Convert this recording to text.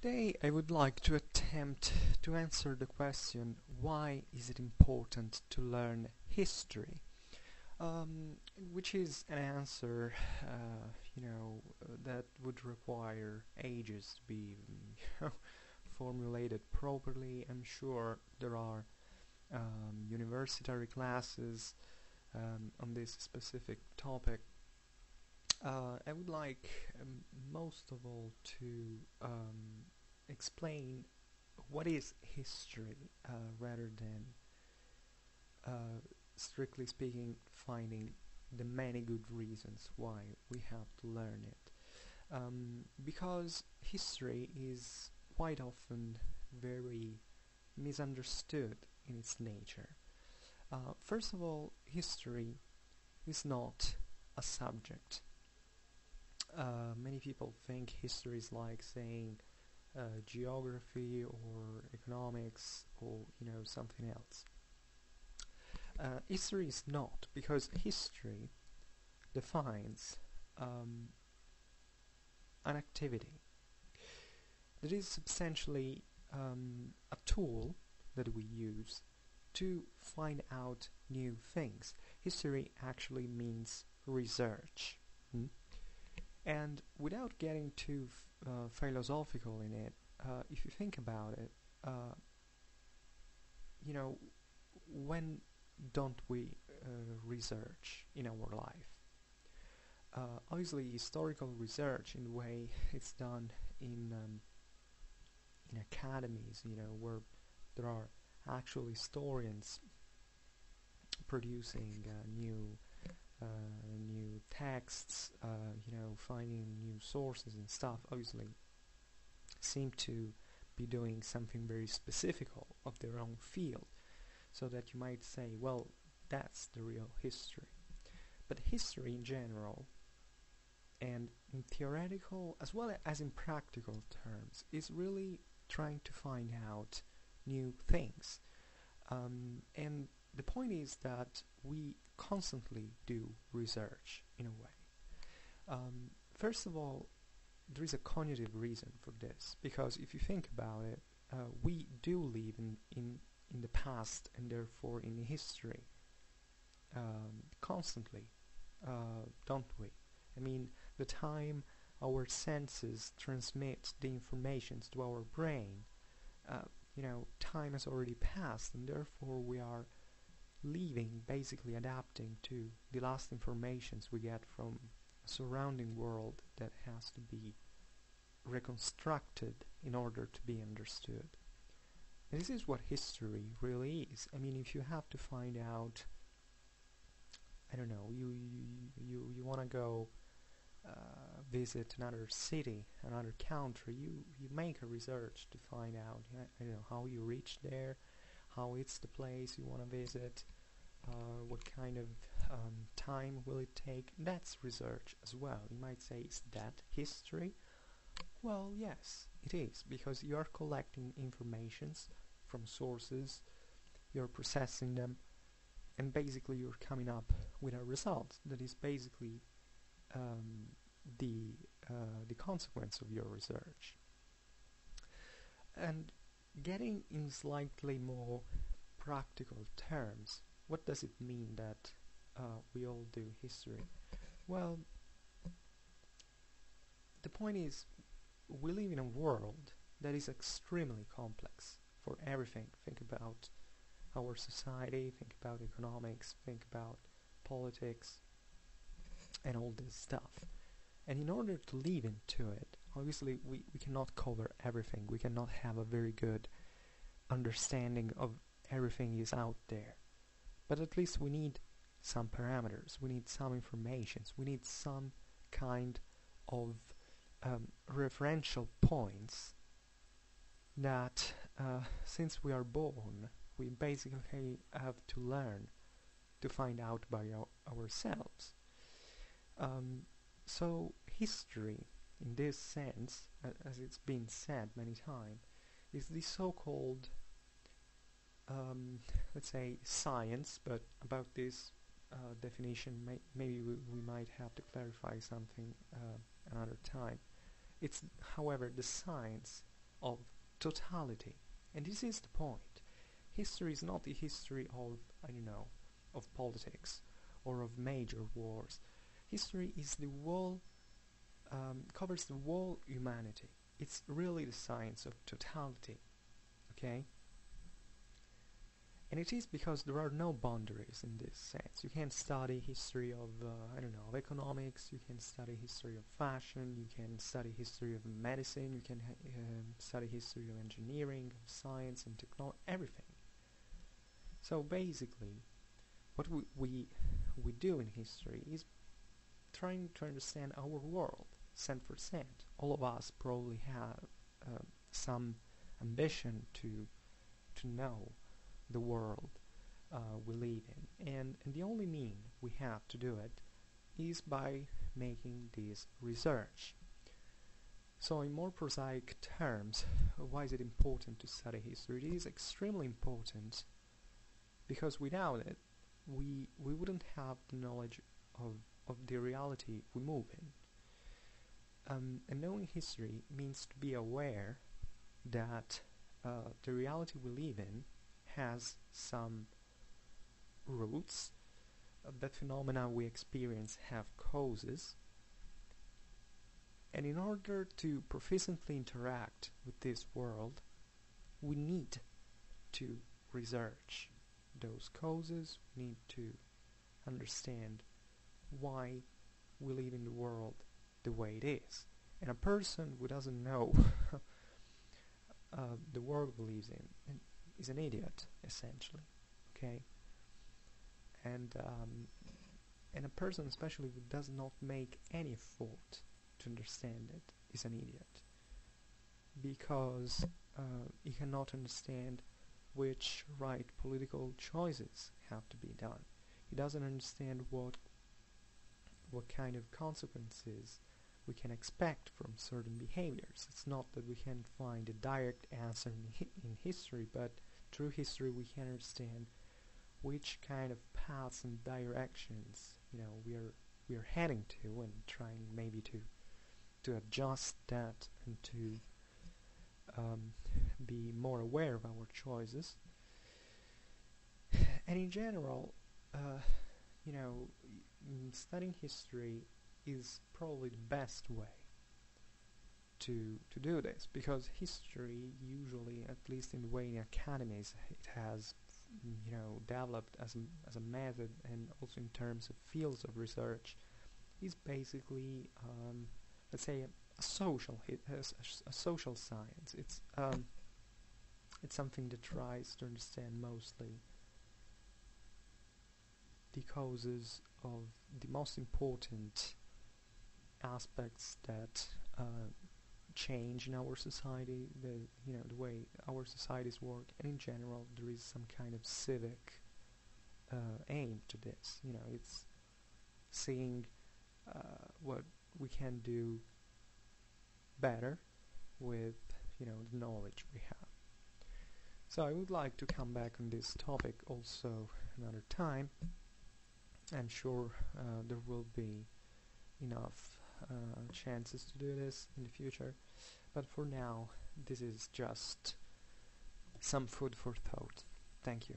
Today I would like to attempt to answer the question, why is it important to learn history? Which is an answer, that would require ages to be formulated properly. I'm sure there are university classes on this specific topic. I would like most of all to explain what is history rather than strictly speaking finding the many good reasons why we have to learn it. Because history is quite often very misunderstood in its nature. First of all, history is not a subject. Many people think history is like saying geography or economics or something else. History is not, because history defines an activity that is substantially a tool that we use to find out new things. History actually means research. And without getting too philosophical in it, if you think about it, when don't we research in our life? Obviously, historical research, in the way it's done in academies, where there are actual historians producing new texts, finding new sources and stuff, obviously seem to be doing something very specific of their own field, so that you might say, well, that's the real history. But history in general, and in theoretical as well as in practical terms, is really trying to find out new things. And the point is that we constantly do research in a way. First of all, there is a cognitive reason for this, because if you think about it, we do live in the past and therefore in history constantly, don't we? I mean, the time our senses transmit the information to our brain, time has already passed, and therefore we are living, basically adapting to the last informations we get from a surrounding world that has to be reconstructed in order to be understood. And this is what history really is. I mean, if you have to find out, I don't know, you want to go visit another city, another country, you make a research to find out, I don't know, how you reach there, how it's the place you want to visit, what kind of time will it take. That's research as well. You might say, is that history? Well, yes, it is, because you are collecting informations from sources, you're processing them, and basically you're coming up with a result that is basically the consequence of your research. And getting in slightly more practical terms, what does it mean that we all do history? Well, the point is, we live in a world that is extremely complex for everything. Think about our society, think about economics, think about politics, and all this stuff. And in order to live into it, obviously we cannot cover everything. We cannot have a very good understanding of everything is out there. But at least we need some parameters, we need some informations, we need some kind of referential points that since we are born, we basically have to learn to find out by ourselves. So history, in this sense, as it's been said many times, is the so-called, let's say, science, but about this definition maybe we might have to clarify something another time. It's, however, the science of totality. And this is the point. History is not the history of, I don't know, of politics or of major wars. History is the whole, covers the whole humanity. It's really the science of totality, okay? And it is because there are no boundaries in this sense. You can study history of, I don't know, of economics, you can study history of fashion, you can study history of medicine, you can study history of engineering, of science and technology, everything. So basically, what we do in history is trying to understand our world, cent for cent. All of us probably have some ambition to know the world we live in, and the only mean we have to do it is by making this research. So in more prosaic terms, why is it important to study history? It is extremely important because without it we wouldn't have the knowledge of the reality we move in. And knowing history means to be aware that the reality we live in has some roots, that phenomena we experience have causes, and in order to proficiently interact with this world, we need to research those causes, we need to understand why we live in the world the way it is. And a person who doesn't know the world we live in is an idiot, essentially, okay? And a person especially who does not make any effort to understand it is an idiot, because he cannot understand which right political choices have to be done. He doesn't understand what kind of consequences we can expect from certain behaviors. It's not that we can find a direct answer in history, but through history we can understand which kind of paths and directions, you know, we are heading to, and trying maybe to adjust that and to be more aware of our choices. And in general, you know, studying history is probably the best way to do this, because history usually, at least in the way in academies, it has, you know, developed as a method, and also in terms of fields of research, is basically, let's say, a social science. It's something that tries to understand mostly the causes of the most important aspects that change in our society, the way our societies work, and in general there is some kind of civic aim to this. You know, it's seeing what we can do better with, you know, the knowledge we have. So I would like to come back on this topic also another time. I'm sure there will be enough chances to do this in the future, but for now this is just some food for thought. Thank you.